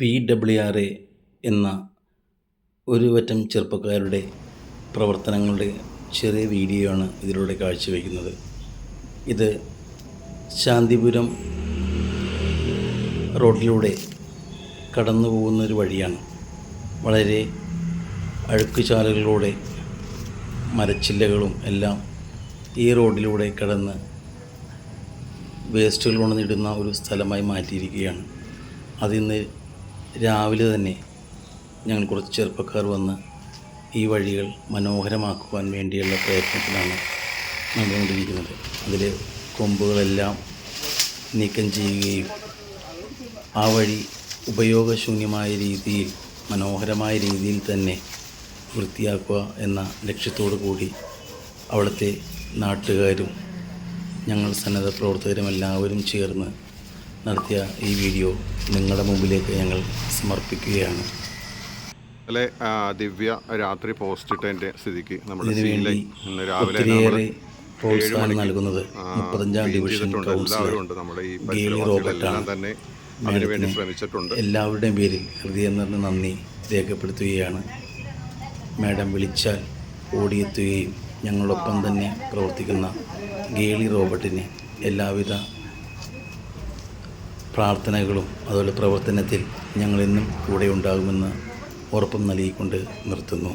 PWRA എന്ന ഒരു പറ്റം ചെറുപ്പക്കാരുടെ പ്രവർത്തനങ്ങളുടെ ചെറിയ വീഡിയോ ആണ് ഇതിലൂടെ കാഴ്ചവെക്കുന്നത്. ഇത് ശാന്തിപുരം റോഡിലൂടെ കടന്നു പോകുന്നൊരു വഴിയാണ്. വളരെ അഴുക്കുചാലുകളിലൂടെ മരച്ചില്ലകളും എല്ലാം ഈ റോഡിലൂടെ കടന്ന് വേസ്റ്റുകൾ കൊണ്ടുവന്നിടുന്ന ഒരു സ്ഥലമായി മാറ്റിയിരിക്കുകയാണ്. അതിന്ന് രാവിലെ തന്നെ ഞങ്ങൾ കുറച്ച് ചെറുപ്പക്കാർ വന്ന് ഈ വഴികൾ മനോഹരമാക്കുവാൻ വേണ്ടിയുള്ള പ്രയത്നത്തിലാണ് നടന്നുകൊണ്ടിരിക്കുന്നത്. അതിൽ കൊമ്പുകളെല്ലാം നീക്കം ചെയ്യുകയും ആ വഴി ഉപയോഗശൂന്യമായ രീതിയിൽ മനോഹരമായ രീതിയിൽ തന്നെ വൃത്തിയാക്കുക എന്ന ലക്ഷ്യത്തോടു കൂടി അവിടുത്തെ നാട്ടുകാരും ഞങ്ങൾ സന്നദ്ധ പ്രവർത്തകരും എല്ലാവരും ചേർന്ന് നടത്തിയ ഈ വീഡിയോ നിങ്ങളുടെ മുമ്പിലേക്ക് ഞങ്ങൾ സമർപ്പിക്കുകയാണ്. അല്ലെ ദിവ്യ രാത്രി പോസ്റ്റ് ഇട്ടതിൻ്റെ സ്ഥിതിക്ക് നമ്മുടെ ഒത്തിരിയേറെ പ്രോത്സാഹനം നൽകുന്നത് 35-ാം ഡിവിഷൻ കൗൺസിലർ ഗേലി റോബർട്ടാണ്. തന്നെ അതിനുവേണ്ടി ശ്രമിച്ചിട്ടുണ്ട്. എല്ലാവരുടെയും പേരിൽ ഹൃദയം നിറഞ്ഞ നന്ദി രേഖപ്പെടുത്തുകയാണ്. മാഡം വിളിച്ചാൽ ഓടിയെത്തുകയും ഞങ്ങളൊപ്പം തന്നെ പ്രവർത്തിക്കുന്ന ഗേലി റോബർട്ടിന് എല്ലാവിധ പ്രാർത്ഥനകളും അതുപോലെ പ്രവർത്തനത്തിൽ ഞങ്ങളെന്നും കൂടെ ഉണ്ടാകുമെന്ന് ഉറപ്പും നൽകിക്കൊണ്ട് നിർത്തുന്നു.